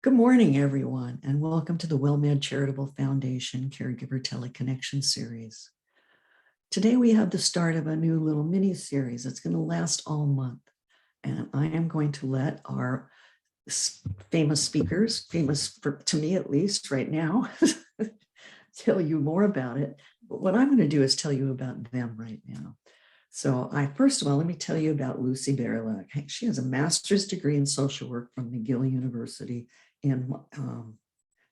Good morning, everyone, and welcome to the WellMed Charitable Foundation Caregiver Teleconnection Series. Today, we have the start of a new little mini series that's going to last all month. And I am going to let our famous speakers, to me at least right now, tell you more about it. But what I'm going to do is tell you about them right now. So first of all, let me tell you about Lucy Barylak. She has a master's degree in social work from McGill University and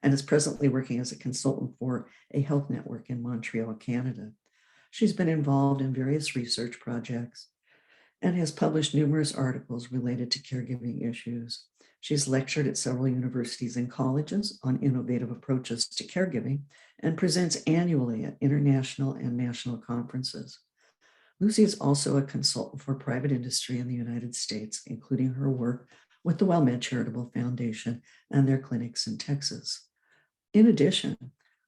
is presently working as a consultant for a health network in Montreal, Canada. She's been involved in various research projects and has published numerous articles related to caregiving issues. She's lectured at several universities and colleges on innovative approaches to caregiving and presents annually at international and national conferences. Lucy is also a consultant for private industry in the United States, including her work with the WellMed Charitable Foundation and their clinics in Texas. In addition,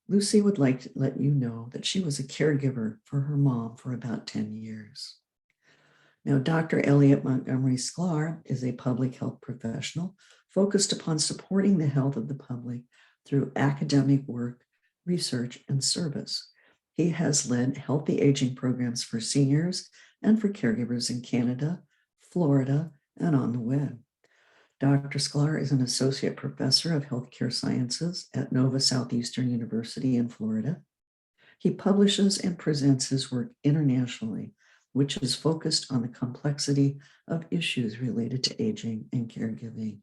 Lucy would like to let you know that she was a caregiver for her mom for about 10 years. Now, Dr. Elliot Montgomery Sklar is a public health professional focused upon supporting the health of the public through academic work, research, and service. He has led healthy aging programs for seniors and for caregivers in Canada, Florida, and on the web. Dr. Sklar is an associate professor of healthcare sciences at Nova Southeastern University in Florida. He publishes and presents his work internationally, which is focused on the complexity of issues related to aging and caregiving.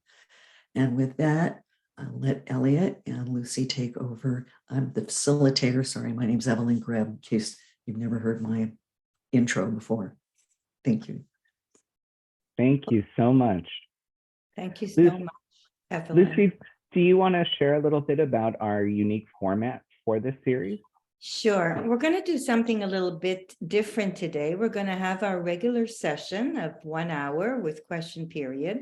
And with that, I'll let Elliot and Lucy take over. I'm the facilitator. Sorry, my name's Evelyn Greb, in case you've never heard my intro before. Thank you. Thank you so much. Thank you so much, Evelyn. Lucy, do you want to share a little bit about our unique format for this series? Sure. We're going to do something a little bit different today. We're going to have our regular session of 1 hour with question period.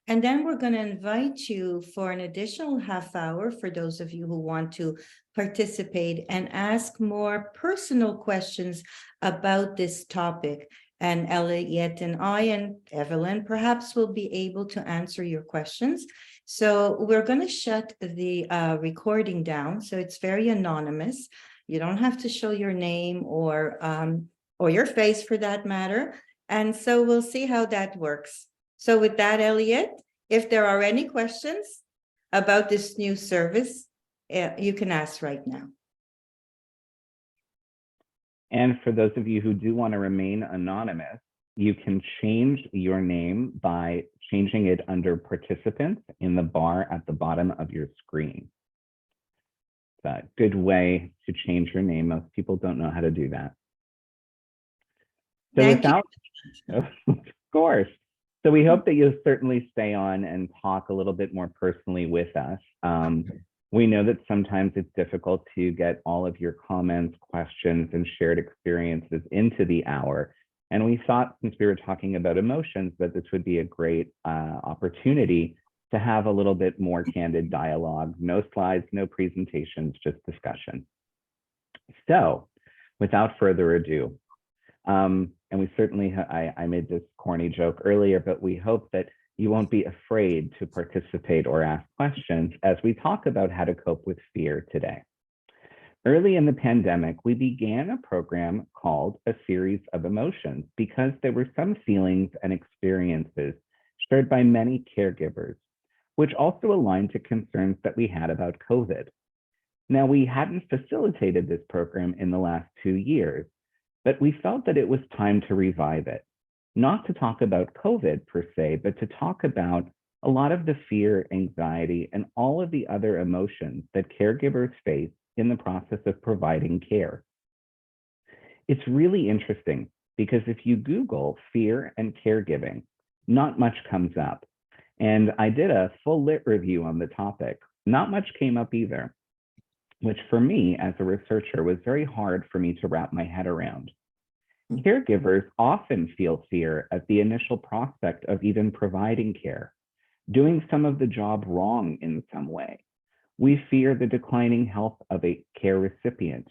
And then we're going to invite you for an additional half hour for those of you who want to participate and ask more personal questions about this topic. And Elliot and I and Evelyn perhaps will be able to answer your questions. So we're going to shut the recording down. So it's very anonymous. You don't have to show your name or your face for that matter. And so we'll see how that works. So with that, Elliot, if there are any questions about this new service, you can ask right now. And for those of you who do want to remain anonymous, you can change your name by changing it under participants in the bar at the bottom of your screen. It's a good way to change your name. Most people don't know how to do that. So of course. So we hope that you'll certainly stay on and talk a little bit more personally with us. We know that sometimes it's difficult to get all of your comments, questions, and shared experiences into the hour. And we thought, since we were talking about emotions, that this would be a great opportunity to have a little bit more candid dialogue. No slides, no presentations, just discussion. So without further ado, and we certainly, I made this corny joke earlier, but we hope that you won't be afraid to participate or ask questions as we talk about how to cope with fear today. Early in the pandemic, we began a program called A Series of Emotions because there were some feelings and experiences shared by many caregivers, which also aligned to concerns that we had about COVID. Now, we hadn't facilitated this program in the last 2 years, but we felt that it was time to revive it. Not to talk about COVID per se, but to talk about a lot of the fear, anxiety, and all of the other emotions that caregivers face in the process of providing care. It's really interesting because if you Google fear and caregiving, not much comes up. And I did a full lit review on the topic. Not much came up either, which for me as a researcher was very hard for me to wrap my head around. Caregivers often feel fear at the initial prospect of even providing care, doing some of the job wrong in some way. We fear the declining health of a care recipient,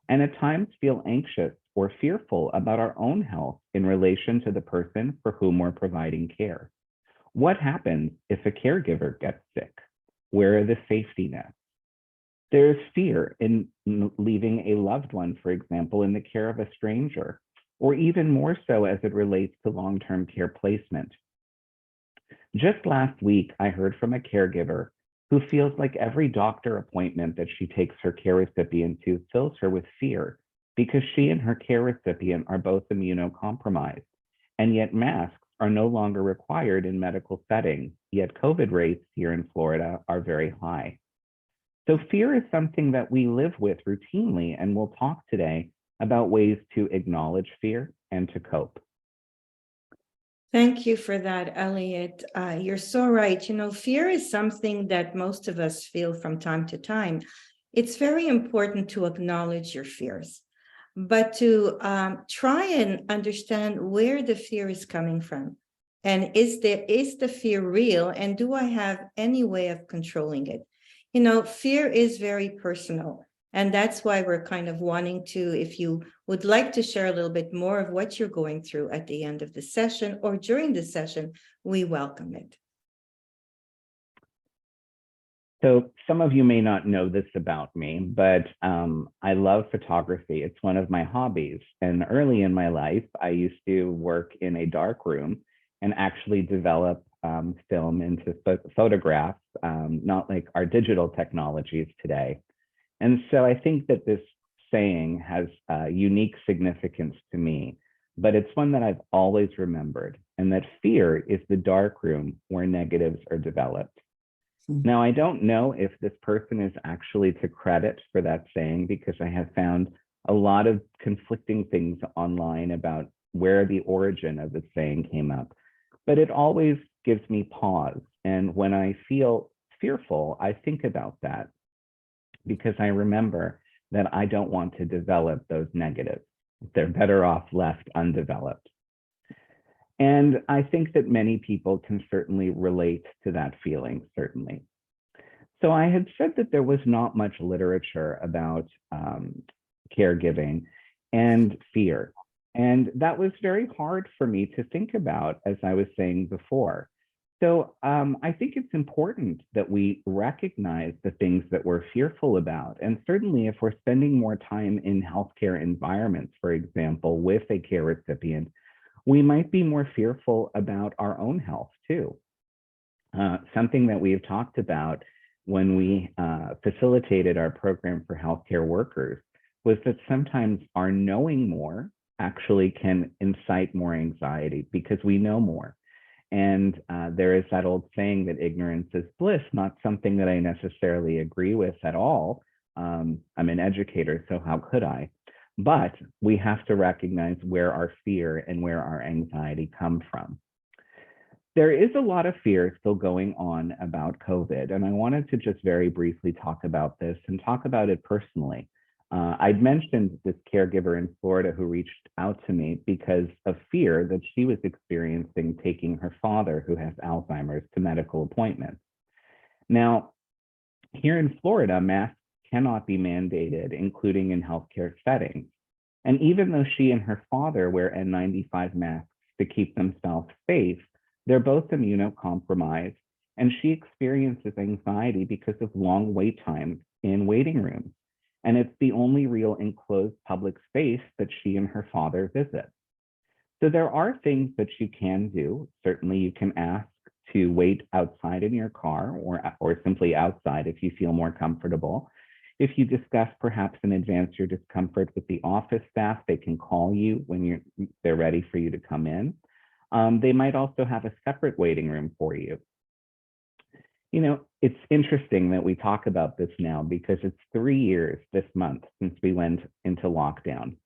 and at times feel anxious or fearful about our own health in relation to the person for whom we're providing care. What happens if a caregiver gets sick? Where are the safety nets? There's fear in leaving a loved one, for example, in the care of a stranger, or even more so as it relates to long-term care placement. Just last week, I heard from a caregiver who feels like every doctor appointment that she takes her care recipient to fills her with fear because she and her care recipient are both immunocompromised, and yet masks are no longer required in medical settings, yet COVID rates here in Florida are very high. So fear is something that we live with routinely, and we'll talk today about ways to acknowledge fear and to cope. Thank you for that, Elliot. You're so right. You know, fear is something that most of us feel from time to time. It's very important to acknowledge your fears, but to try and understand where the fear is coming from. And is the fear real? And do I have any way of controlling it? You know, fear is very personal. And that's why we're kind of wanting to, if you would like to share a little bit more of what you're going through at the end of the session or during the session, we welcome it. So some of you may not know this about me, but I love photography. It's one of my hobbies. And early in my life, I used to work in a dark room and actually develop film into photographs, not like our digital technologies today. And so I think that this saying has unique significance to me, but it's one that I've always remembered, and that fear is the dark room where negatives are developed. Now, I don't know if this person is actually to credit for that saying, because I have found a lot of conflicting things online about where the origin of the saying came up, but it always gives me pause. And when I feel fearful, I think about that, because I remember that I don't want to develop those negatives. They're better off left undeveloped. And I think that many people can certainly relate to that feeling, certainly. So I had said that there was not much literature about caregiving and fear. And that was very hard for me to think about, as I was saying before. So I think it's important that we recognize the things that we're fearful about. And certainly if we're spending more time in healthcare environments, for example, with a care recipient, we might be more fearful about our own health too. Something that we have talked about when we facilitated our program for healthcare workers was that sometimes our knowing more actually can incite more anxiety because we know more. And there is that old saying that ignorance is bliss, not something that I necessarily agree with at all. I'm an educator, so how could I? But we have to recognize where our fear and where our anxiety come from. There is a lot of fear still going on about COVID, and I wanted to just very briefly talk about this and talk about it personally. I'd mentioned this caregiver in Florida who reached out to me because of fear that she was experiencing taking her father, who has Alzheimer's, to medical appointments. Now, here in Florida, masks cannot be mandated, including in healthcare settings. And even though she and her father wear N95 masks to keep themselves safe, they're both immunocompromised, and she experiences anxiety because of long wait times in waiting rooms. And it's the only real enclosed public space that she and her father visit. So there are things that you can do. Certainly you can ask to wait outside in your car or simply outside if you feel more comfortable. If you discuss perhaps in advance your discomfort with the office staff, they can call you when they're ready for you to come in. They might also have a separate waiting room for you. You know, it's interesting that we talk about this now because it's 3 years this month since we went into lockdown.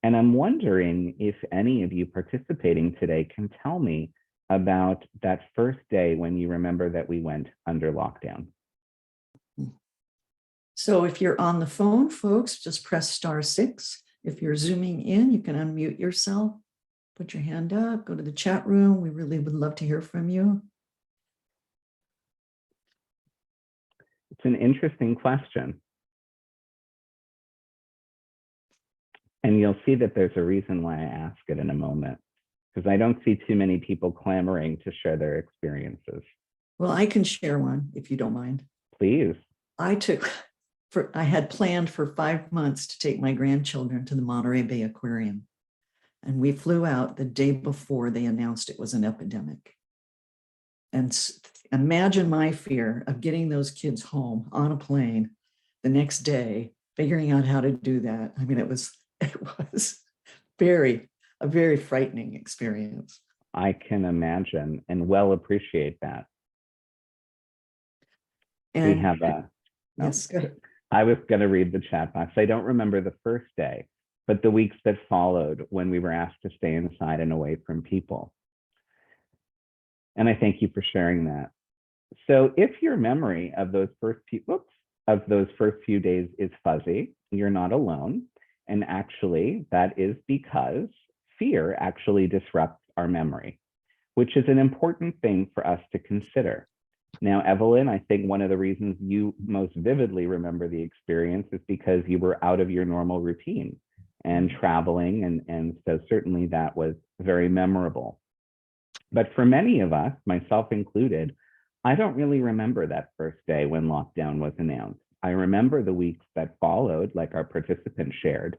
And I'm wondering if any of you participating today can tell me about that first day when you remember that we went under lockdown. So if you're on the phone, folks, just press *6. If you're zooming in, you can unmute yourself, put your hand up, go to the chat room. We really would love to hear from you. It's an interesting question. And you'll see that there's a reason why I ask it in a moment, because I don't see too many people clamoring to share their experiences. Well, I can share one if you don't mind. Please. I had planned for 5 months to take my grandchildren to the Monterey Bay Aquarium. And we flew out the day before they announced it was an epidemic. And imagine my fear of getting those kids home on a plane the next day, figuring out how to do that. I mean, it was a very frightening experience. I can imagine and well appreciate that. And we have a, yes, go ahead. I was going to read the chat box. I don't remember the first day, but the weeks that followed when we were asked to stay inside and away from people. And I thank you for sharing that. So if your memory of those first few days is fuzzy, you're not alone. And actually, that is because fear actually disrupts our memory, which is an important thing for us to consider. Now, Evelyn, I think one of the reasons you most vividly remember the experience is because you were out of your normal routine and traveling, and so certainly that was very memorable. But for many of us, myself included, I don't really remember that first day when lockdown was announced. I remember the weeks that followed, like our participants shared,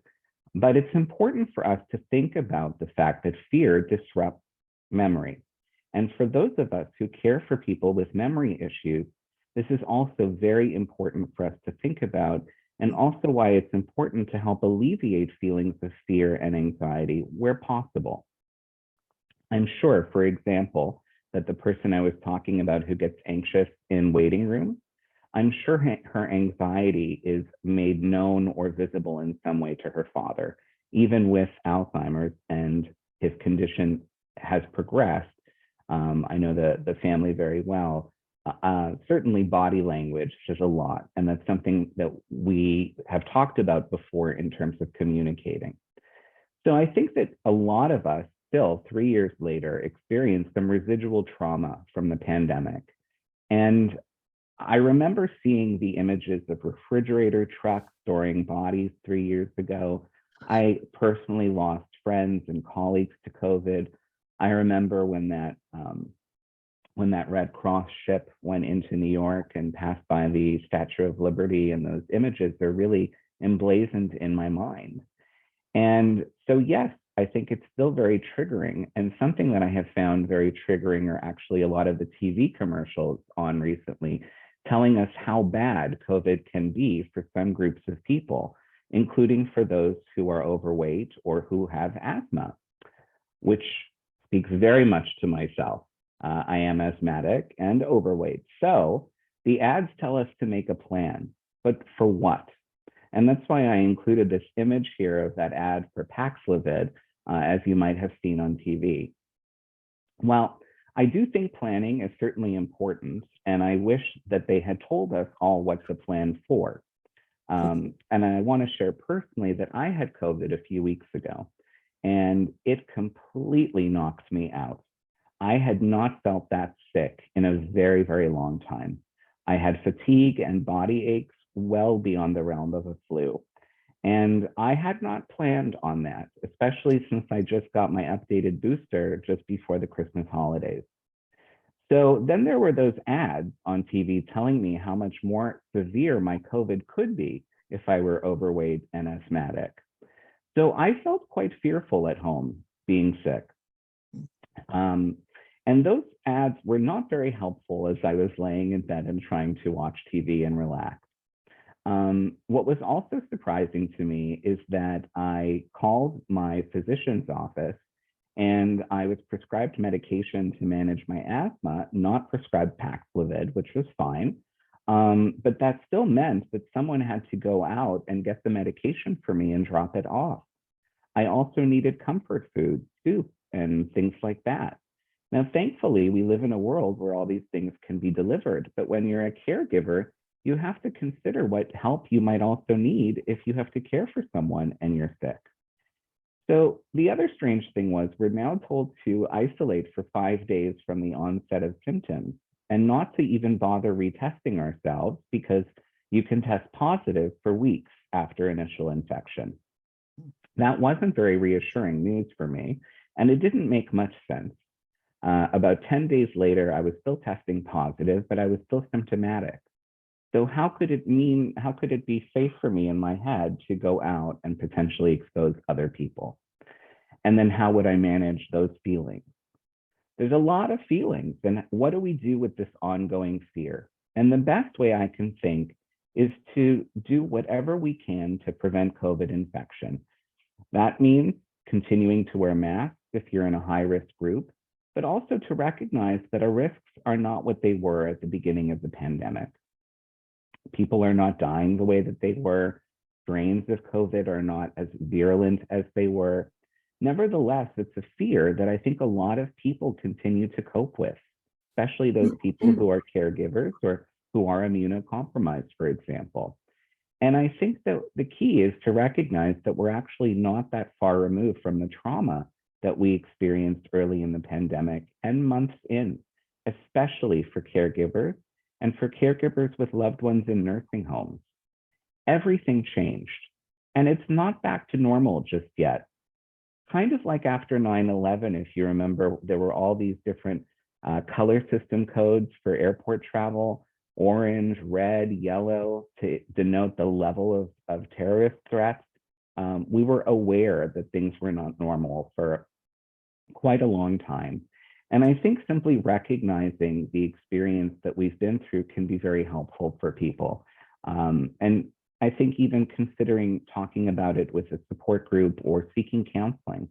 but it's important for us to think about the fact that fear disrupts memory. And for those of us who care for people with memory issues, this is also very important for us to think about, and also why it's important to help alleviate feelings of fear and anxiety where possible. I'm sure, for example, that the person I was talking about who gets anxious in waiting rooms, I'm sure her anxiety is made known or visible in some way to her father, even with Alzheimer's and his condition has progressed. I know the family very well. Certainly body language is a lot, and that's something that we have talked about before in terms of communicating. So I think that a lot of us still 3 years later experience some residual trauma from the pandemic. And I remember seeing the images of refrigerator trucks storing bodies 3 years ago. I personally lost friends and colleagues to COVID. I remember when that Red Cross ship went into New York and passed by the Statue of Liberty, and those images are really emblazoned in my mind. And so, yes, I think it's still very triggering, and something that I have found very triggering are actually a lot of the TV commercials on recently telling us how bad COVID can be for some groups of people, including for those who are overweight or who have asthma, which speaks very much to myself. I am asthmatic and overweight. So the ads tell us to make a plan, but for what? And that's why I included this image here of that ad for Paxlovid, as you might have seen on TV. Well, I do think planning is certainly important, and I wish that they had told us all what to plan for. And I want to share personally that I had COVID a few weeks ago, and it completely knocked me out. I had not felt that sick in a very, very long time. I had fatigue and body aches well beyond the realm of a flu. And I had not planned on that, especially since I just got my updated booster just before the Christmas holidays. So then there were those ads on TV telling me how much more severe my COVID could be if I were overweight and asthmatic. So I felt quite fearful at home being sick. And those ads were not very helpful as I was laying in bed and trying to watch TV and relax. What was also surprising to me is that I called my physician's office and I was prescribed medication to manage my asthma, not prescribed Paxlovid, which was fine. But that still meant that someone had to go out and get the medication for me and drop it off. I also needed comfort food, soup, and things like that. Now, thankfully, we live in a world where all these things can be delivered. But when you're a caregiver, you have to consider what help you might also need if you have to care for someone and you're sick. So the other strange thing was we're now told to isolate for 5 days from the onset of symptoms and not to even bother retesting ourselves because you can test positive for weeks after initial infection. That wasn't very reassuring news for me, and it didn't make much sense. About 10 days later, I was still testing positive, but I was still symptomatic. So how could it be safe for me in my head to go out and potentially expose other people? And then how would I manage those feelings? There's a lot of feelings. And what do we do with this ongoing fear? And the best way I can think is to do whatever we can to prevent COVID infection. That means continuing to wear masks if you're in a high-risk group, but also to recognize that our risks are not what they were at the beginning of the pandemic. People are not dying the way that they were. Strains of COVID are not as virulent as they were. Nevertheless, it's a fear that I think a lot of people continue to cope with, especially those people who are caregivers or who are immunocompromised, for example. And I think that the key is to recognize that we're actually not that far removed from the trauma that we experienced early in the pandemic and months in, especially for caregivers and for caregivers with loved ones in nursing homes. Everything changed, and it's not back to normal just yet. Kind of like after 9/11, if you remember, there were all these different color system codes for airport travel, orange, red, yellow, to denote the level of terrorist threats. We were aware that things were not normal for quite a long time. And I think simply recognizing the experience that we've been through can be very helpful for people. And I think even considering talking about it with a support group or seeking counseling.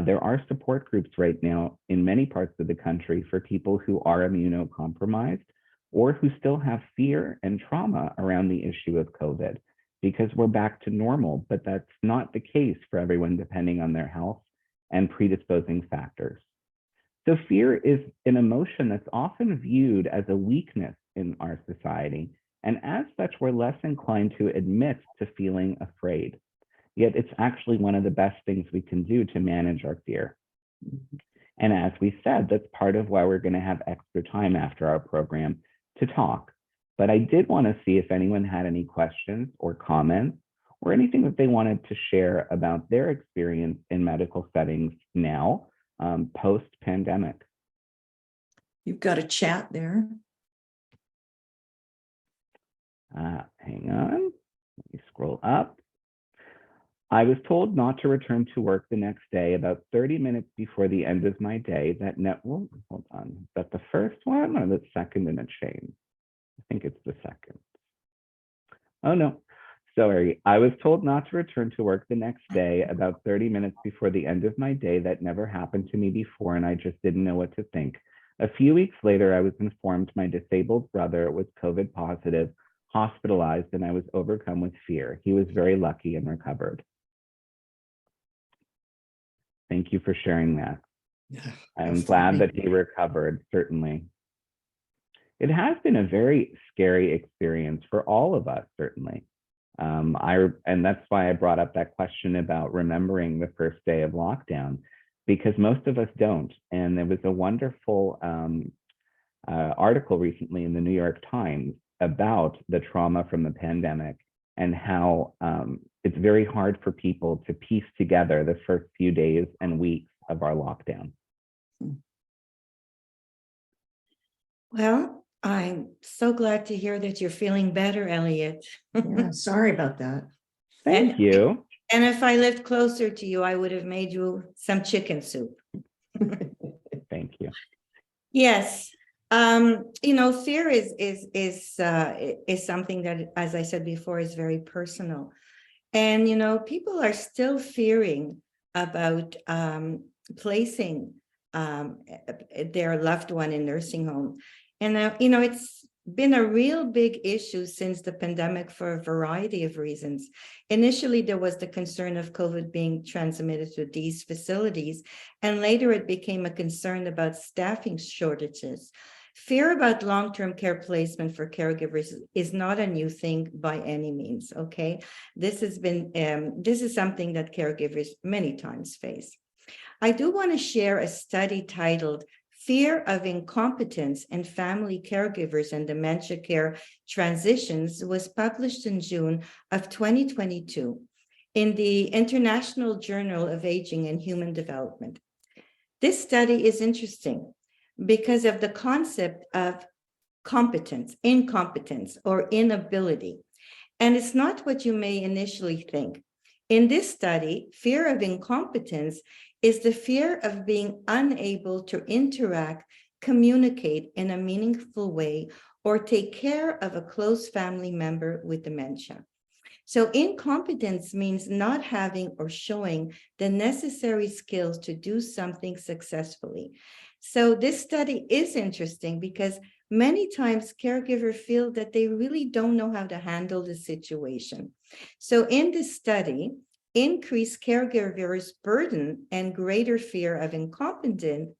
There are support groups right now in many parts of the country for people who are immunocompromised or who still have fear and trauma around the issue of COVID, because we're back to normal, but that's not the case for everyone depending on their health and predisposing factors. So fear is an emotion that's often viewed as a weakness in our society. And as such, we're less inclined to admit to feeling afraid. Yet it's actually one of the best things we can do to manage our fear. And as we said, that's part of why we're going to have extra time after our program to talk. But I did want to see if anyone had any questions or comments or anything that they wanted to share about their experience in medical settings now, post-pandemic. You've got a chat there. Hang on, let me scroll up. I was told not to return to work the next day about 30 minutes before the end of my day. Hold on, is that the first one or the second in a chain? I think it's the second. Oh no, sorry. I was told not to return to work the next day about 30 minutes before the end of my day. That never happened to me before, and I just didn't know what to think. A few weeks later, I was informed my disabled brother was COVID positive, hospitalized, and I was overcome with fear. He was very lucky and recovered. Thank you for sharing that. Yeah, I'm glad that he recovered, certainly. It has been a very scary experience for all of us, certainly. And that's why I brought up that question about remembering the first day of lockdown, because most of us don't. And there was a wonderful article recently in the New York Times about the trauma from the pandemic and how it's very hard for people to piece together the first few days and weeks of our lockdown. Well, I'm so glad to hear that you're feeling better, Elliot. Yeah, sorry about that. Thank you. And if I lived closer to you, I would have made you some chicken soup. Thank you. Yes. Fear is something that, as I said before, is very personal. And, people are still fearing about placing their loved one in nursing home. And, it's been a real big issue since the pandemic for a variety of reasons. Initially, there was the concern of COVID being transmitted to these facilities, and later it became a concern about staffing shortages. Fear about long-term care placement for caregivers is not a new thing by any means, okay? This is something that caregivers many times face. I do want to share a study titled Fear of Incompetence in Family Caregivers and Dementia Care Transitions, was published in June of 2022 in the International Journal of Aging and Human Development. This study is interesting because of the concept of incompetence, or inability. And it's not what you may initially think. In this study, fear of incompetence is the fear of being unable to interact, communicate in a meaningful way, or take care of a close family member with dementia. So incompetence means not having or showing the necessary skills to do something successfully. So this study is interesting because many times caregivers feel that they really don't know how to handle the situation. So in this study, increased caregivers' burden and greater fear of incompetency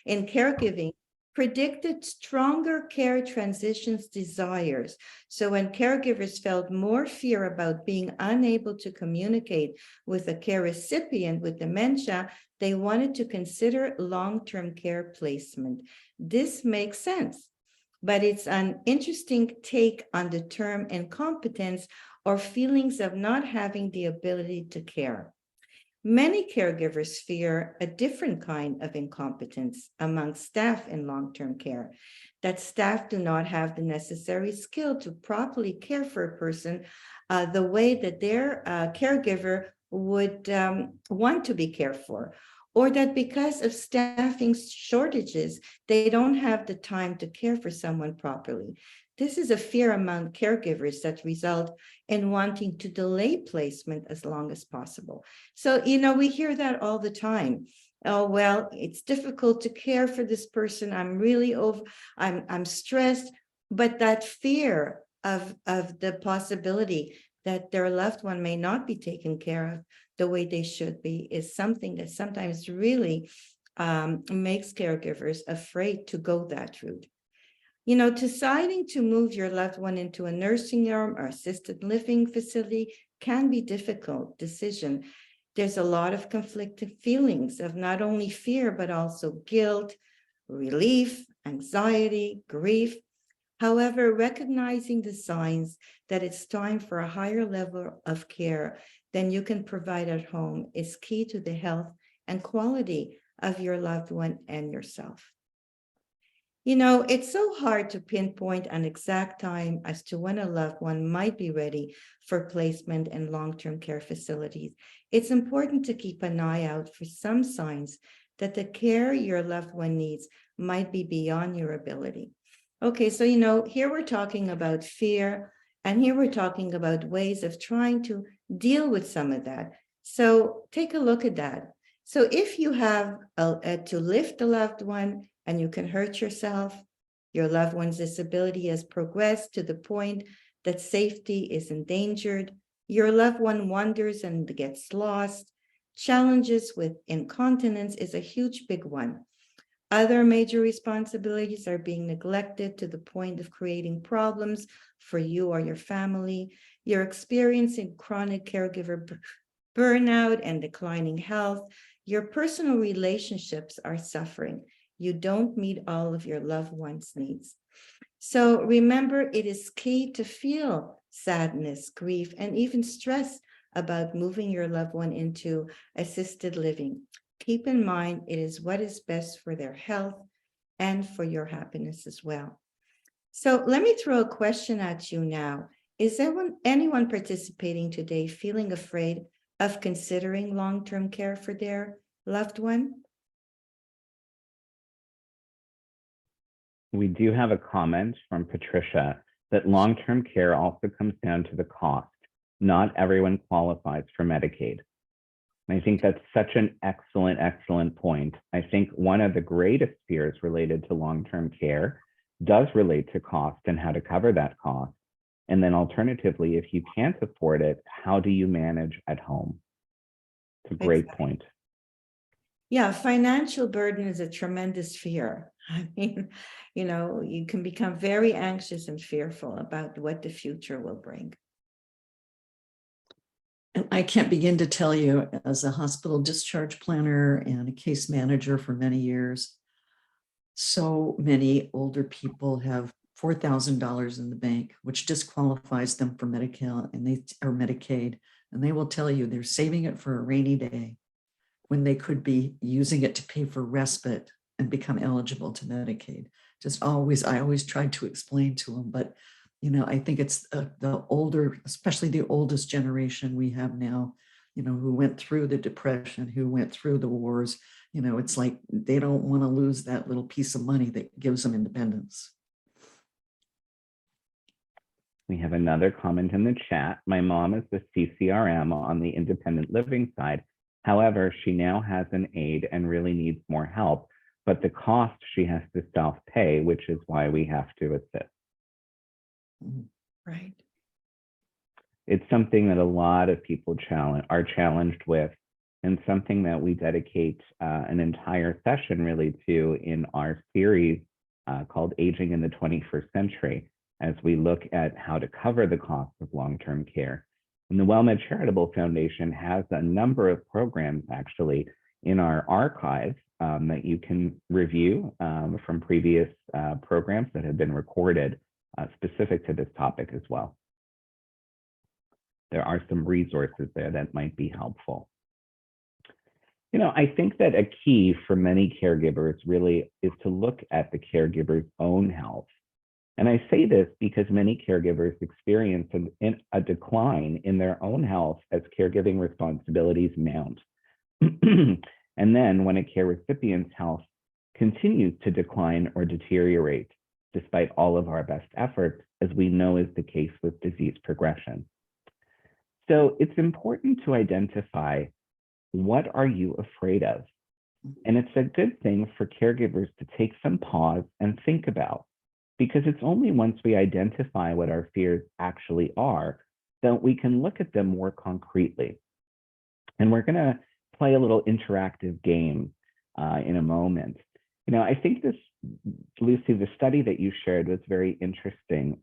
in caregiving predicted stronger care transitions desires. So when caregivers felt more fear about being unable to communicate with a care recipient with dementia, they wanted to consider long-term care placement. This makes sense, but it's an interesting take on the term incompetence or feelings of not having the ability to care. Many caregivers fear a different kind of incompetence among staff in long-term care, that staff do not have the necessary skill to properly care for a person the way that their caregiver would want to be cared for, or that because of staffing shortages, they don't have the time to care for someone properly. This is a fear among caregivers that result in wanting to delay placement as long as possible. So, we hear that all the time. Oh, well, it's difficult to care for this person. I'm really I'm stressed, but that fear of the possibility that their loved one may not be taken care of the way they should be is something that sometimes really makes caregivers afraid to go that route. Deciding to move your loved one into a nursing home or assisted living facility can be a difficult decision. There's a lot of conflicting feelings of not only fear, but also guilt, relief, anxiety, grief. However, recognizing the signs that it's time for a higher level of care than you can provide at home is key to the health and quality of your loved one and yourself. It's so hard to pinpoint an exact time as to when a loved one might be ready for placement in long-term care facilities. It's important to keep an eye out for some signs that the care your loved one needs might be beyond your ability. Okay, so here we're talking about fear, and here we're talking about ways of trying to deal with some of that. So take a look at that. So if you have to lift a loved one and you can hurt yourself, your loved one's disability has progressed to the point that safety is endangered, your loved one wanders and gets lost, challenges with incontinence is a huge big one. Other major responsibilities are being neglected to the point of creating problems for you or your family. You're experiencing chronic caregiver burnout and declining health. Your personal relationships are suffering. You don't meet all of your loved one's needs. So remember, it is key to feel sadness, grief, and even stress about moving your loved one into assisted living. Keep in mind, it is what is best for their health and for your happiness as well. So let me throw a question at you now. Is anyone participating today feeling afraid of considering long-term care for their loved one? We do have a comment from Patricia that long-term care also comes down to the cost. Not everyone qualifies for Medicaid. And I think that's such an excellent, excellent point. I think one of the greatest fears related to long-term care does relate to cost and how to cover that cost. And then alternatively, if you can't afford it, how do you manage at home? It's a great point. Yeah, financial burden is a tremendous fear. I mean, you can become very anxious and fearful about what the future will bring. And I can't begin to tell you, as a hospital discharge planner and a case manager for many years, so many older people have $4,000 in the bank, which disqualifies them for Medicaid, and they will tell you they're saving it for a rainy day when they could be using it to pay for respite and become eligible to Medicaid. I always tried to explain to them, but I think it's the older, especially the oldest generation we have now, who went through the Depression, who went through the wars. It's like they don't want to lose that little piece of money that gives them independence. We have another comment in the chat. My mom is the CCRM on the independent living side. However, she now has an aide and really needs more help, but the cost she has to self-pay, which is why we have to assist. Right. It's something that a lot of people are challenged with, and something that we dedicate an entire session really to in our series called Aging in the 21st Century, as we look at how to cover the costs of long-term care. And the WellMed Charitable Foundation has a number of programs actually in our archive that you can review from previous programs that have been recorded specific to this topic as well. There are some resources there that might be helpful. I think that a key for many caregivers really is to look at the caregiver's own health. And I say this because many caregivers experience a decline in their own health as caregiving responsibilities mount. And then when a care recipient's health continues to decline or deteriorate, despite all of our best efforts, as we know is the case with disease progression. So it's important to identify, what are you afraid of? And it's a good thing for caregivers to take some pause and think about, because it's only once we identify what our fears actually are that we can look at them more concretely. And we're going to play a little interactive game in a moment. I think this, Lucy, the study that you shared was very interesting,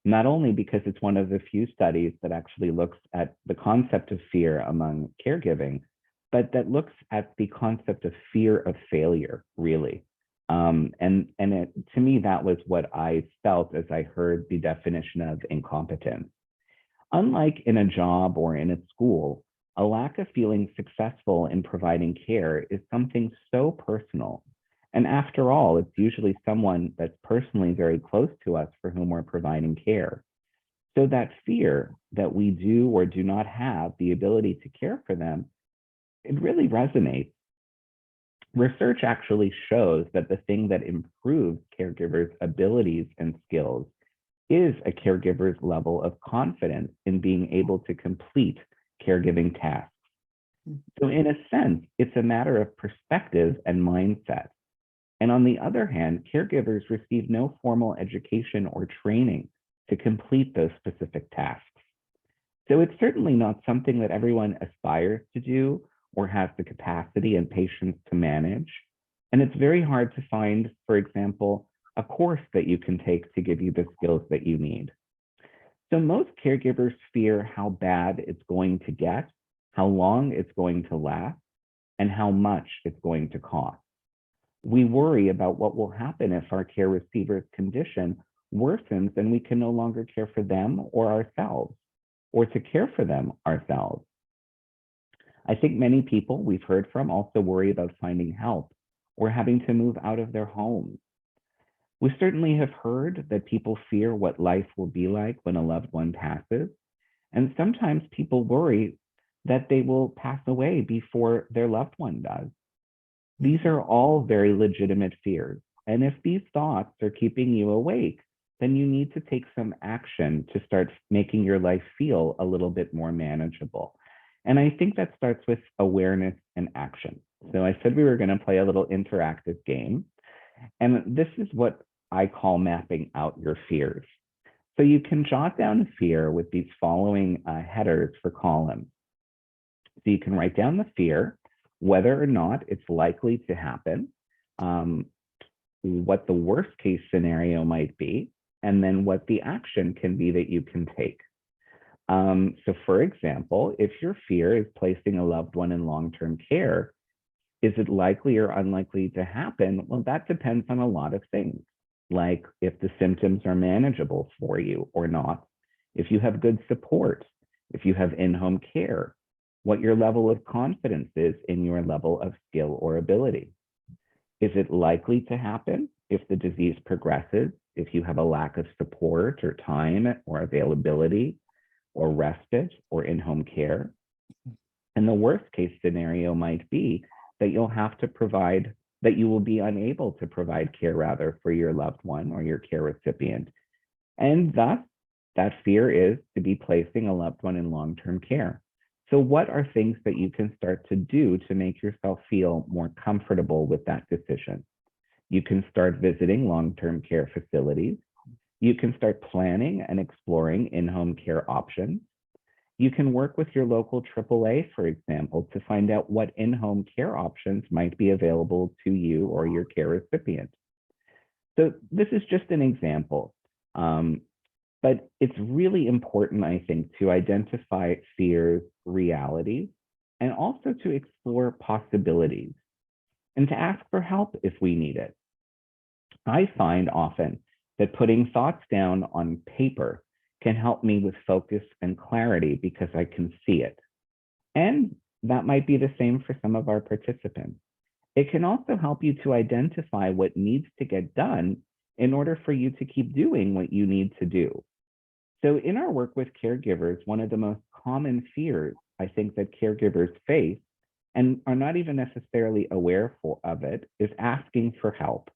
not only because it's one of the few studies that actually looks at the concept of fear among caregiving, but that looks at the concept of fear of failure, really. To me, that was what I felt as I heard the definition of incompetence. Unlike in a job or in a school, a lack of feeling successful in providing care is something so personal. And after all, it's usually someone that's personally very close to us for whom we're providing care. So that fear that we do or do not have the ability to care for them, it really resonates. Research actually shows that the thing that improves caregivers' abilities and skills is a caregiver's level of confidence in being able to complete caregiving tasks. So in a sense, it's a matter of perspective and mindset. And on the other hand, caregivers receive no formal education or training to complete those specific tasks. So it's certainly not something that everyone aspires to do or has the capacity and patience to manage. And it's very hard to find, for example, a course that you can take to give you the skills that you need. So most caregivers fear how bad it's going to get, how long it's going to last, and how much it's going to cost. We worry about what will happen if our care receiver's condition worsens and we can no longer care for them or ourselves, or to care for them ourselves. I think many people we've heard from also worry about finding help or having to move out of their homes. We certainly have heard that people fear what life will be like when a loved one passes, and sometimes people worry that they will pass away before their loved one does. These are all very legitimate fears, and if these thoughts are keeping you awake, then you need to take some action to start making your life feel a little bit more manageable. And I think that starts with awareness and action. So I said we were going to play a little interactive game, and this is what I call mapping out your fears. So you can jot down a fear with these following headers for columns. So you can write down the fear, whether or not it's likely to happen, what the worst case scenario might be, and then what the action can be that you can take. So for example, if your fear is placing a loved one in long-term care, is it likely or unlikely to happen? Well, that depends on a lot of things, like if the symptoms are manageable for you or not, if you have good support, if you have in-home care, what your level of confidence is in your level of skill or ability. Is it likely to happen? if the disease progresses, if you have a lack of support or time or availability or respite or in-home care. And the worst case scenario might be that you'll have to provide, that you will be unable to provide care rather for your loved one or your care recipient. And thus, that fear is to be placing a loved one in long-term care. So what are things that you can start to do to make yourself feel more comfortable with that decision? You can start visiting long-term care facilities. You can start planning and exploring in-home care options. You can work with your local AAA, for example, to find out what in-home care options might be available to you or your care recipient. So this is just an example, but it's really important, I think, to identify fears, realities, and also to explore possibilities and to ask for help if we need it. I find often that putting thoughts down on paper can help me with focus and clarity because I can see it. And that might be the same for some of our participants. It can also help you to identify what needs to get done in order for you to keep doing what you need to do. So in our work with caregivers, one of the most common fears I think that caregivers face and are not even necessarily aware of it is asking for help.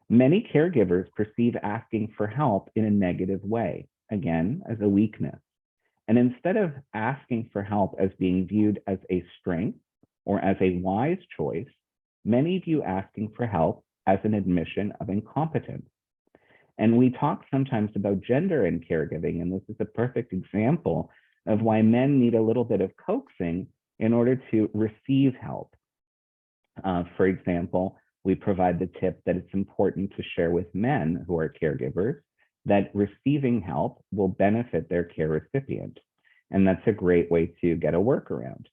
Many caregivers perceive asking for help in a negative way, again, as a weakness. And instead of asking for help as being viewed as a strength or as a wise choice, many view asking for help as an admission of incompetence. And we talk sometimes about gender in caregiving, and this is a perfect example of why men need a little bit of coaxing in order to receive help. For example, we provide the tip that it's important to share with men who are caregivers that receiving help will benefit their care recipient. And that's a great way to get a workaround.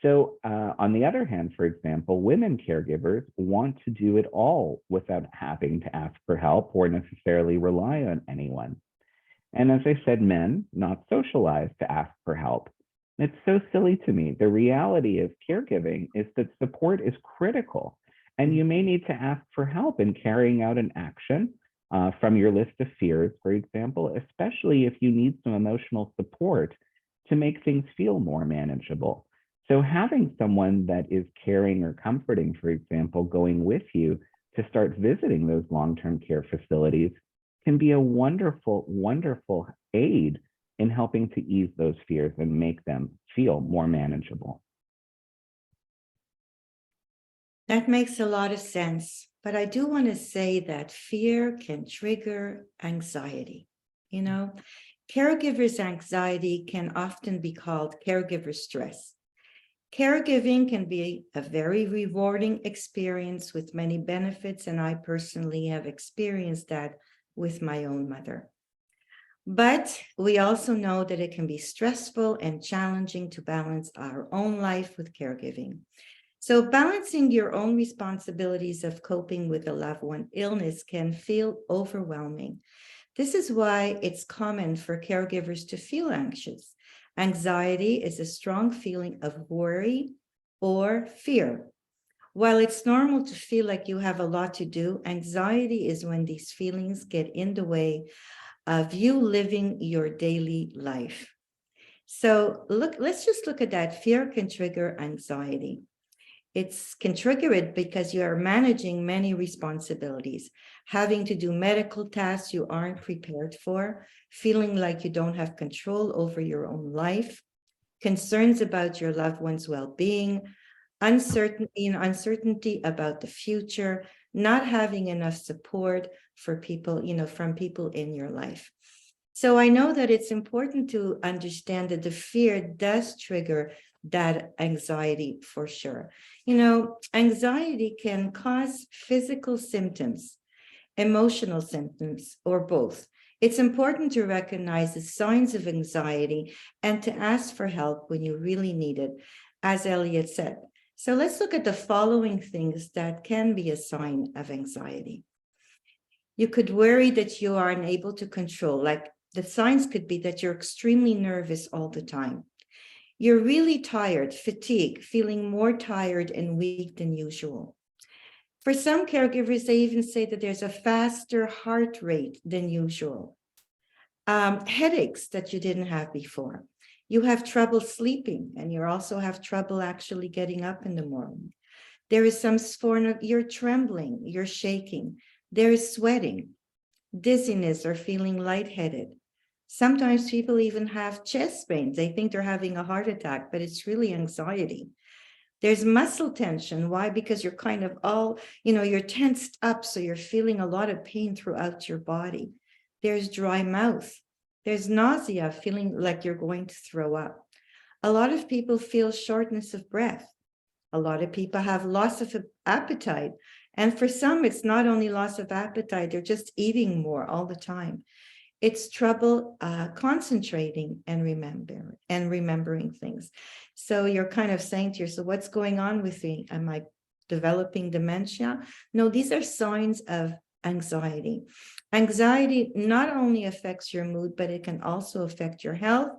So on the other hand, for example, women caregivers want to do it all without having to ask for help or necessarily rely on anyone. And as I said, men not socialized to ask for help. It's so silly to me. The reality of caregiving is that support is critical, and you may need to ask for help in carrying out an action from your list of fears, for example, especially if you need some emotional support to make things feel more manageable. So having someone that is caring or comforting, for example, going with you to start visiting those long-term care facilities can be a wonderful, wonderful aid in helping to ease those fears and make them feel more manageable. That makes a lot of sense. But I do want to say that fear can trigger anxiety. You know, caregivers' anxiety can often be called caregiver stress. Caregiving can be a very rewarding experience with many benefits, and I personally have experienced that with my own mother. But we also know that it can be stressful and challenging to balance our own life with caregiving. So balancing your own responsibilities of coping with a loved one illness can feel overwhelming. This is why it's common for caregivers to feel anxious. Anxiety is a strong feeling of worry or fear. While it's normal to feel like you have a lot to do, anxiety is when these feelings get in the way of you living your daily life. So let's just look at that. Fear can trigger anxiety. It can trigger it because you are managing many responsibilities, having to do medical tasks you aren't prepared for, feeling like you don't have control over your own life, concerns about your loved one's well-being, uncertainty about the future, not having enough support for people, from people in your life. So I know that it's important to understand that the fear does trigger that anxiety for sure. Anxiety can cause physical symptoms, emotional symptoms, or both. It's important to recognize the signs of anxiety and to ask for help when you really need it, as Elliot said. So let's look at the following things that can be a sign of anxiety. You could worry that you are unable to control, like the signs could be that you're extremely nervous all the time. You're really tired, fatigued, feeling more tired and weak than usual. For some caregivers, they even say that there's a faster heart rate than usual. Headaches that you didn't have before. You have trouble sleeping, and you also have trouble actually getting up in the morning. There is some form of, you're trembling, you're shaking. There is sweating, dizziness, or feeling lightheaded. Sometimes people even have chest pains. They think they're having a heart attack, but it's really anxiety. There's muscle tension. Why? Because you're kind of all, you're tensed up. So you're feeling a lot of pain throughout your body. There's dry mouth. There's nausea, feeling like you're going to throw up. A lot of people feel shortness of breath. A lot of people have loss of appetite. And for some, it's not only loss of appetite, they're just eating more all the time. It's trouble concentrating and remembering things. So you're kind of saying to yourself, what's going on with me? Am I developing dementia? No, these are signs of anxiety. Anxiety not only affects your mood, but it can also affect your health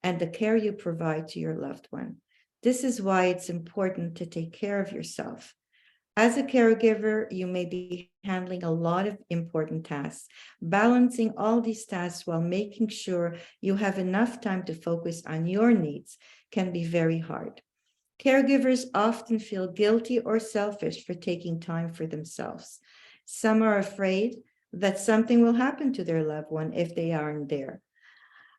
and the care you provide to your loved one. This is why it's important to take care of yourself. As a caregiver, you may be handling a lot of important tasks. Balancing all these tasks while making sure you have enough time to focus on your needs can be very hard. Caregivers often feel guilty or selfish for taking time for themselves. Some are afraid that something will happen to their loved one if they aren't there.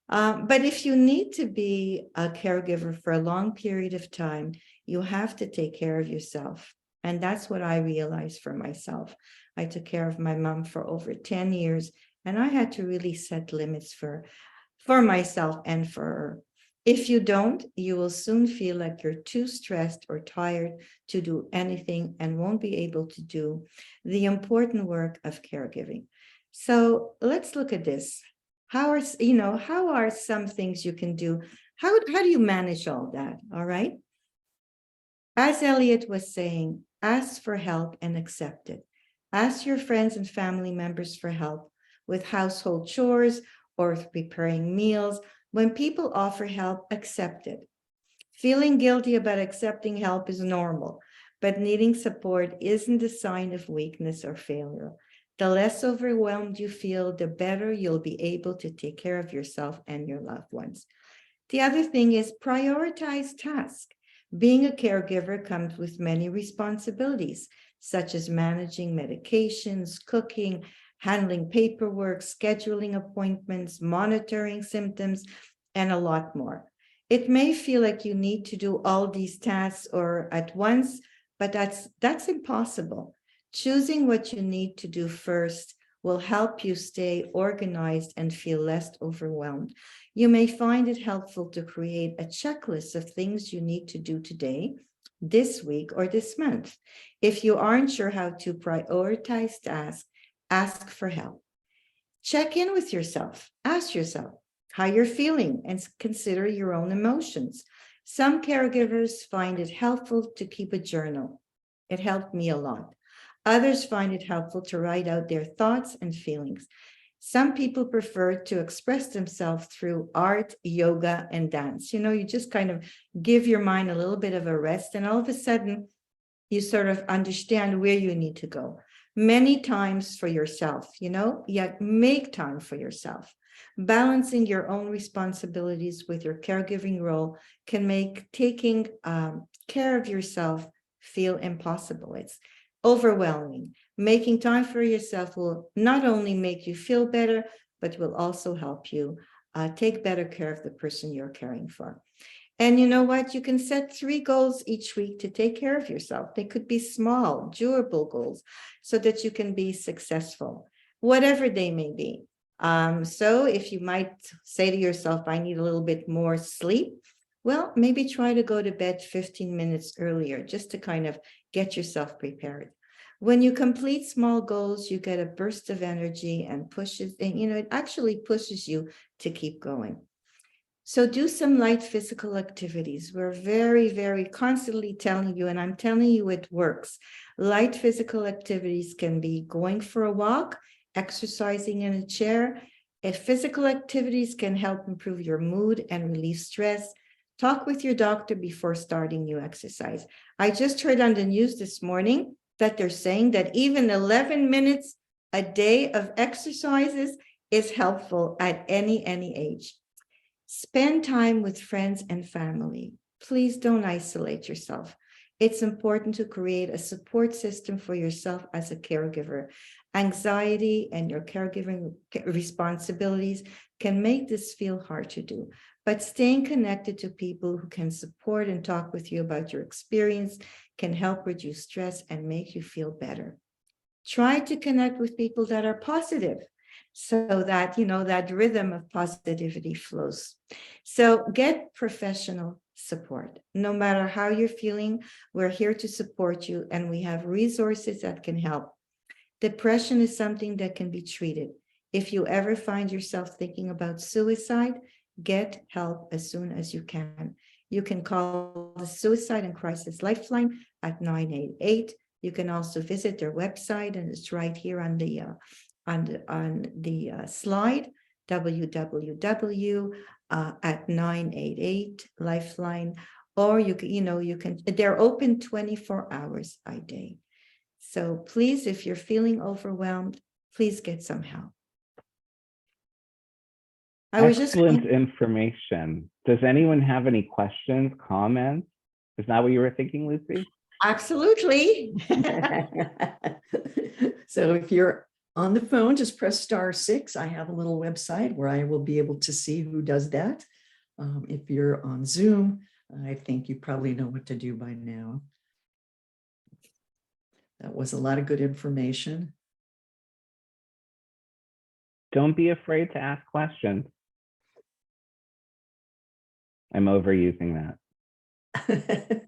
But if you need to be a caregiver for a long period of time, you have to take care of yourself. And that's what I realized for myself. I took care of my mom for over 10 years, and I had to really set limits for myself and for her. If you don't, you will soon feel like you're too stressed or tired to do anything and won't be able to do the important work of caregiving. So let's look at this. How are some things you can do? How do you manage all that? All right. As Elliot was saying, ask for help and accept it. Ask your friends and family members for help with household chores or preparing meals. When people offer help, accept it. Feeling guilty about accepting help is normal, but needing support isn't a sign of weakness or failure. The less overwhelmed you feel, the better you'll be able to take care of yourself and your loved ones. The other thing is prioritize tasks. Being a caregiver comes with many responsibilities, such as managing medications, cooking, handling paperwork, scheduling appointments, monitoring symptoms, and a lot more. It may feel like you need to do all these tasks or at once, but that's impossible. Choosing what you need to do first will help you stay organized and feel less overwhelmed. You may find it helpful to create a checklist of things you need to do today, this week, or this month. If you aren't sure how to prioritize tasks, ask for help. Check in with yourself. Ask yourself how you're feeling and consider your own emotions. Some caregivers find it helpful to keep a journal. It helped me a lot. Others find it helpful to write out their thoughts and feelings. Some people prefer to express themselves through art, yoga, and dance. You just kind of give your mind a little bit of a rest, and all of a sudden, you sort of understand where you need to go. Many times for yourself, yet make time for yourself. Balancing your own responsibilities with your caregiving role can make taking care of yourself feel impossible. It's overwhelming. Making time for yourself will not only make you feel better, but will also help you take better care of the person you're caring for. And you know what? You can set 3 goals each week to take care of yourself. They could be small, doable goals so that you can be successful, whatever they may be. So if you might say to yourself, I need a little bit more sleep, well, maybe try to go to bed 15 minutes earlier just to kind of get yourself prepared. When you complete small goals, you get a burst of energy and it actually pushes you to keep going. So do some light physical activities. We're very, very constantly telling you, and I'm telling you it works. Light physical activities can be going for a walk, exercising in a chair. If physical activities can help improve your mood and relieve stress, talk with your doctor before starting new exercise. I just heard on the news this morning that they're saying that even 11 minutes a day of exercises is helpful at any age. Spend time with friends and family. Please don't isolate yourself. It's important to create a support system for yourself as a caregiver. Anxiety and your caregiving responsibilities can make this feel hard to do, but staying connected to people who can support and talk with you about your experience can help reduce stress and make you feel better. Try to connect with people that are positive so that, that rhythm of positivity flows. So get professional support. No matter how you're feeling, we're here to support you, and we have resources that can help. Depression is something that can be treated. If you ever find yourself thinking about suicide, get help as soon as you can. You can call the Suicide and Crisis Lifeline at 988. You can also visit their website, and it's right here on the slide, www at 988 Lifeline, or you can, they're open 24 hours a day. So please, if you're feeling overwhelmed, please get some help. Excellent information. Does anyone have any questions, comments? Is that what you were thinking, Lucy? Absolutely. So if you're on the phone, just press *6. I have a little website where I will be able to see who does that. If you're on Zoom, I think you probably know what to do by now. That was a lot of good information. Don't be afraid to ask questions. I'm overusing that.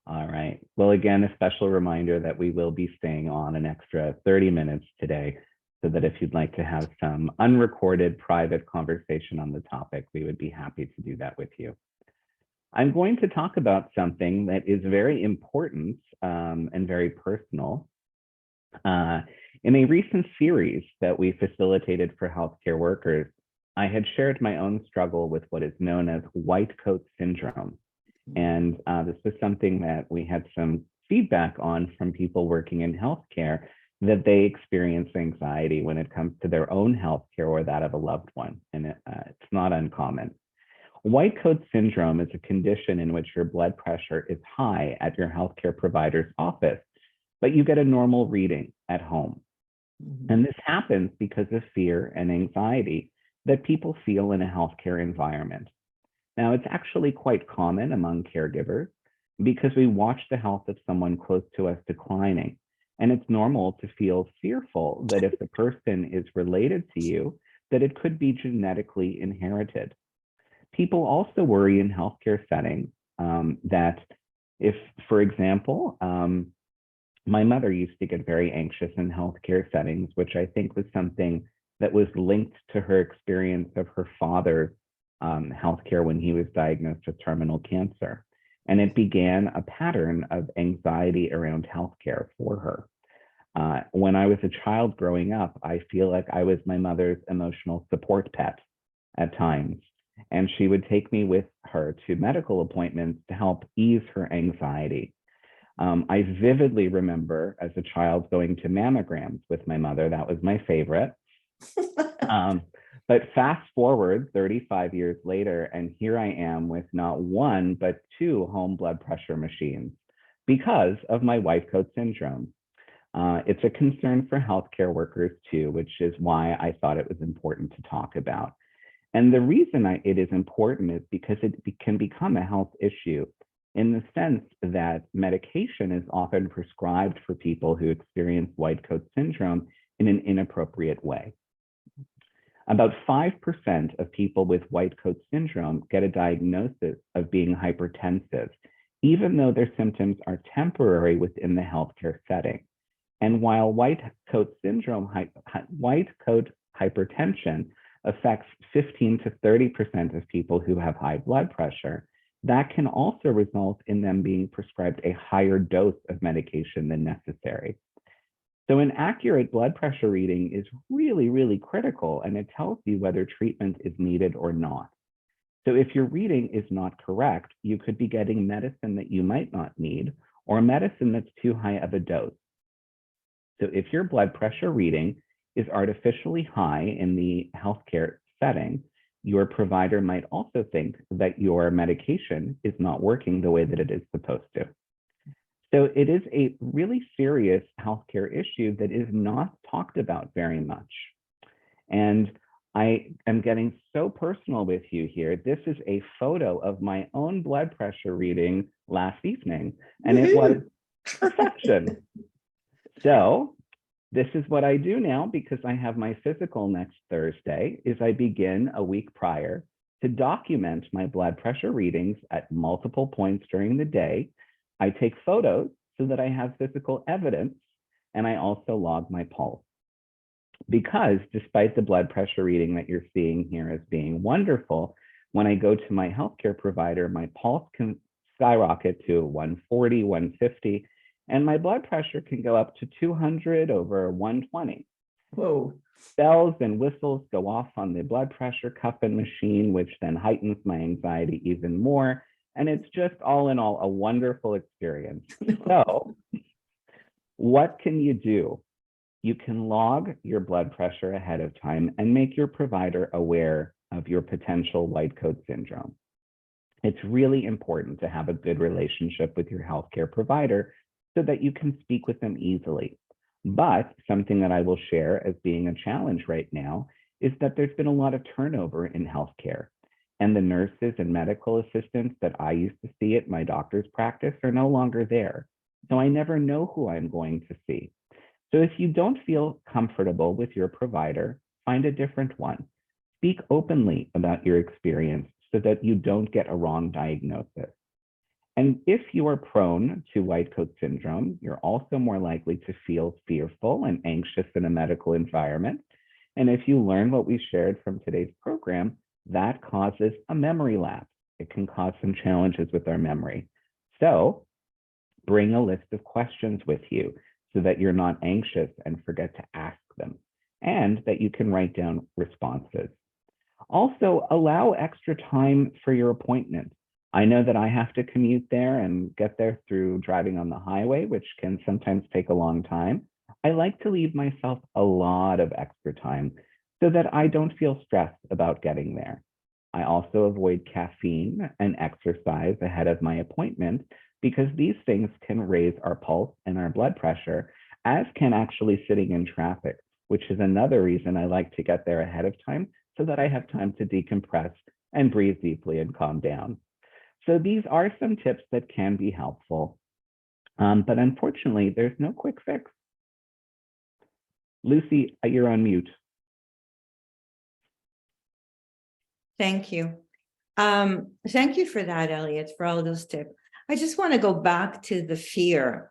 All right. Well, again, a special reminder that we will be staying on an extra 30 minutes today, so that if you'd like to have some unrecorded private conversation on the topic, we would be happy to do that with you. I'm going to talk about something that is very important and very personal. In a recent series that we facilitated for healthcare workers, I had shared my own struggle with what is known as white coat syndrome. And this was something that we had some feedback on from people working in healthcare, that they experience anxiety when it comes to their own healthcare or that of a loved one. And it's not uncommon. White coat syndrome is a condition in which your blood pressure is high at your healthcare provider's office, but you get a normal reading at home. And this happens because of fear and anxiety that people feel in a healthcare environment. Now, it's actually quite common among caregivers because we watch the health of someone close to us declining. And it's normal to feel fearful that if the person is related to you, that it could be genetically inherited. People also worry in healthcare settings that if, for example, my mother used to get very anxious in healthcare settings, which I think was something that was linked to her experience of her father's healthcare when he was diagnosed with terminal cancer. And it began a pattern of anxiety around healthcare for her. When I was a child growing up, I feel like I was my mother's emotional support pet at times. And she would take me with her to medical appointments to help ease her anxiety. I vividly remember as a child going to mammograms with my mother. That was my favorite. But fast forward 35 years later, and here I am with not one, but 2 home blood pressure machines because of my white coat syndrome. It's a concern for healthcare workers too, which is why I thought it was important to talk about. And the reason it is important is because it can become a health issue in the sense that medication is often prescribed for people who experience white coat syndrome in an inappropriate way. About 5% of people with white coat syndrome get a diagnosis of being hypertensive, even though their symptoms are temporary within the healthcare setting. And while white coat hypertension affects 15 to 30% of people who have high blood pressure, that can also result in them being prescribed a higher dose of medication than necessary. So an accurate blood pressure reading is really, really critical, and it tells you whether treatment is needed or not. So if your reading is not correct, you could be getting medicine that you might not need, or medicine that's too high of a dose. So if your blood pressure reading is artificially high in the healthcare setting, your provider might also think that your medication is not working the way that it is supposed to. So it is a really serious healthcare issue that is not talked about very much. And I am getting so personal with you here. This is a photo of my own blood pressure reading last evening, and it was perfection. So this is what I do now, because I have my physical next Thursday, is I begin a week prior to document my blood pressure readings at multiple points during the day. I take photos so that I have physical evidence, and I also log my pulse. Because despite the blood pressure reading that you're seeing here as being wonderful, when I go to my healthcare provider, my pulse can skyrocket to 140, 150, and my blood pressure can go up to 200 over 120. Whoa. Bells and whistles go off on the blood pressure cuffing machine, which then heightens my anxiety even more. And it's just all in all a wonderful experience. So what can you do? You can log your blood pressure ahead of time and make your provider aware of your potential white coat syndrome. It's really important to have a good relationship with your healthcare provider so that you can speak with them easily. But something that I will share as being a challenge right now is that there's been a lot of turnover in healthcare, and the nurses and medical assistants that I used to see at my doctor's practice are no longer there. So I never know who I'm going to see. So if you don't feel comfortable with your provider, find a different one. Speak openly about your experience so that you don't get a wrong diagnosis. And if you are prone to white coat syndrome, you're also more likely to feel fearful and anxious in a medical environment. And if you learn what we shared from today's program, that causes a memory lapse. It can cause some challenges with our memory. So bring a list of questions with you so that you're not anxious and forget to ask them, and that you can write down responses. Also, allow extra time for your appointment. I know that I have to commute there and get there through driving on the highway, which can sometimes take a long time. I like to leave myself a lot of extra time so that I don't feel stressed about getting there. I also avoid caffeine and exercise ahead of my appointment, because these things can raise our pulse and our blood pressure, as can actually sitting in traffic, which is another reason I like to get there ahead of time so that I have time to decompress and breathe deeply and calm down. So these are some tips that can be helpful, but unfortunately, there's no quick fix. Lucy, you're on mute. Thank you. Thank you for that, Elliot, for all those tips. I just want to go back to the fear.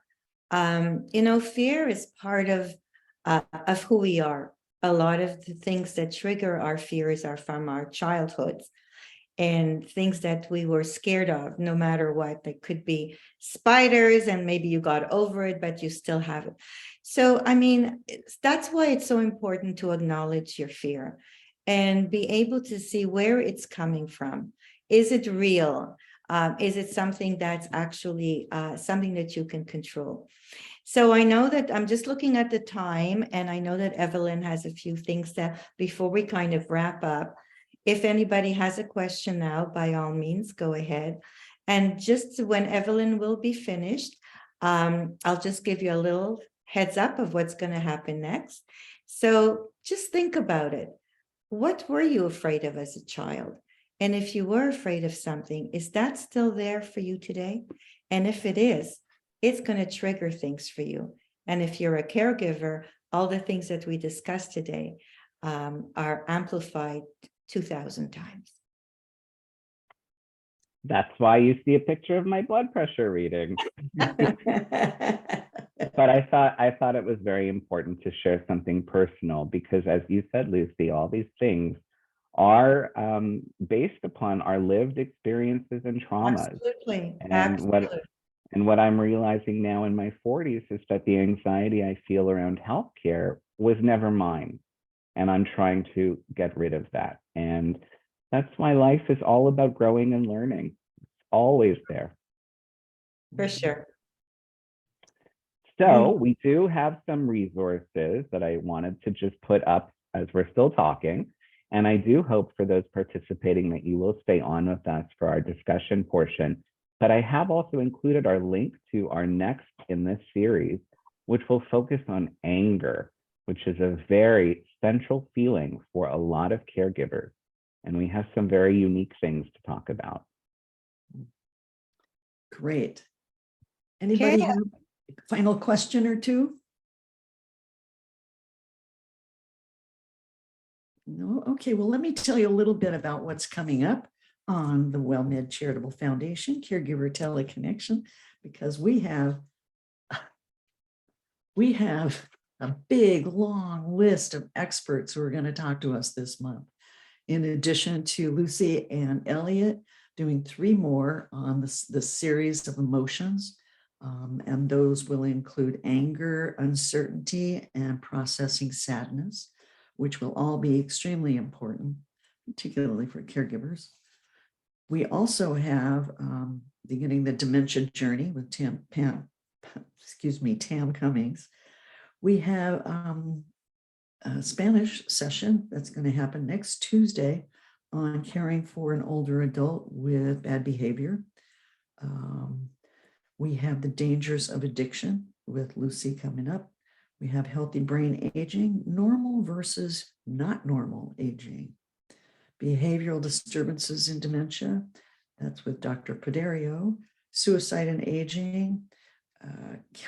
Fear is part of who we are. A lot of the things that trigger our fears are from our childhoods and things that we were scared of, no matter what. They could be spiders, and maybe you got over it, but you still have it. So, that's why it's so important to acknowledge your fear and be able to see where it's coming from. Is it real? Is it something that's actually something that you can control? So I know that I'm just looking at the time, and I know that Evelyn has a few things that before we kind of wrap up. If anybody has a question now, by all means, go ahead. And just when Evelyn will be finished, I'll just give you a little heads up of what's going to happen next. So just think about it. What were you afraid of as a child? And if you were afraid of something, is that still there for you today? And if it is, it's going to trigger things for you. And if you're a caregiver, all the things that we discussed today are amplified 2,000 times. That's why you see a picture of my blood pressure reading. But I thought it was very important to share something personal, because as you said, Lucy, all these things are based upon our lived experiences and traumas. Absolutely. And Absolutely. what I'm realizing now in my 40s is that the anxiety I feel around healthcare was never mine. And I'm trying to get rid of that. And that's why life is all about growing and learning. It's always there. For sure. So we do have some resources that I wanted to just put up as we're still talking. And I do hope for those participating that you will stay on with us for our discussion portion. But I have also included our link to our next in this series, which will focus on anger, which is a very central feeling for a lot of caregivers. And we have some very unique things to talk about. Great. Anybody have a final question or two? No? Okay, well, let me tell you a little bit about what's coming up on the WellMed Charitable Foundation Caregiver Teleconnection, because we have a big, long list of experts who are going to talk to us this month. In addition to Lucy and Elliot doing 3 more on the series of emotions, and those will include anger, uncertainty, and processing sadness, which will all be extremely important, particularly for caregivers. We also have beginning the dementia journey with Tam Cummings. We have a Spanish session that's going to happen next Tuesday on caring for an older adult with bad behavior. We have the dangers of addiction with Lucy coming up. We have healthy brain aging, normal versus not normal aging. Behavioral disturbances in dementia, that's with Dr. Poderio. Suicide and aging,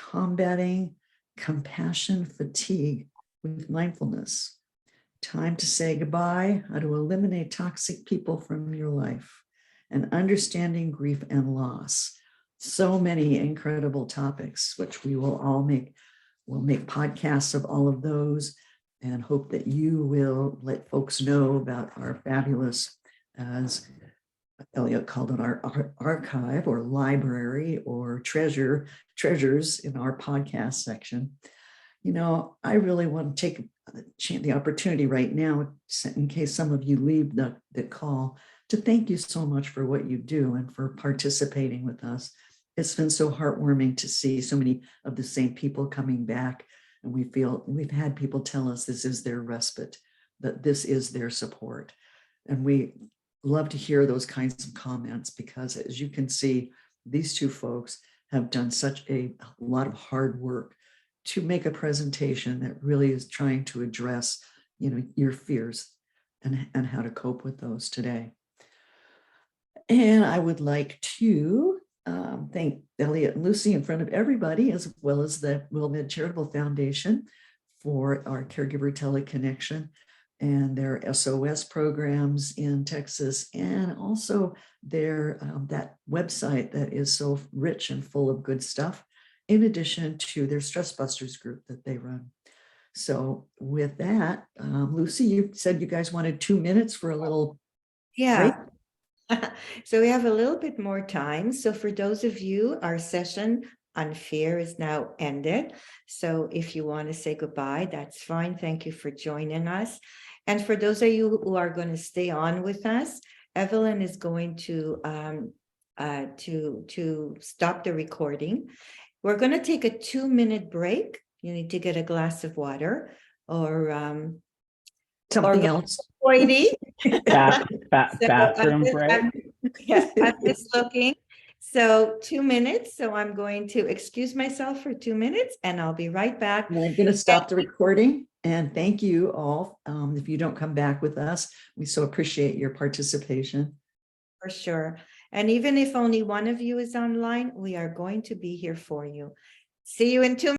combating compassion fatigue with mindfulness. Time to say goodbye, how to eliminate toxic people from your life, and understanding grief and loss. So many incredible topics, which we will all we'll make podcasts of all of those, and hope that you will let folks know about our fabulous, as Elliot called it, our archive or library or treasures in our podcast section. You know, I really want to take the opportunity right now, in case some of you leave the call, to thank you so much for what you do and for participating with us. It's been so heartwarming to see so many of the same people coming back. And we've had people tell us this is their respite, that this is their support. And we love to hear those kinds of comments, because as you can see, these 2 folks have done such a lot of hard work to make a presentation that really is trying to address, your fears and how to cope with those today. And I would like to thank Elliot and Lucy in front of everybody, as well as the WellMed Charitable Foundation, for our caregiver teleconnection and their SOS programs in Texas, and also their that website that is so rich and full of good stuff, in addition to their Stress Busters group that they run. So with that, Lucy, you said you guys wanted 2 minutes for a little break. So we have a little bit more time. So for those of you, our session on fear is now ended. So if you want to say goodbye, that's fine. Thank you for joining us. And for those of you who are going to stay on with us, Evelyn is going to stop the recording. We're going to take a 2-minute break. You need to get a glass of water or Something else. Bathroom break. I'm just looking. So 2 minutes. So I'm going to excuse myself for 2 minutes, and I'll be right back. And I'm going to stop the recording. And thank you all. If you don't come back with us, we so appreciate your participation. For sure. And even if only one of you is online, we are going to be here for you. See you in 2 minutes.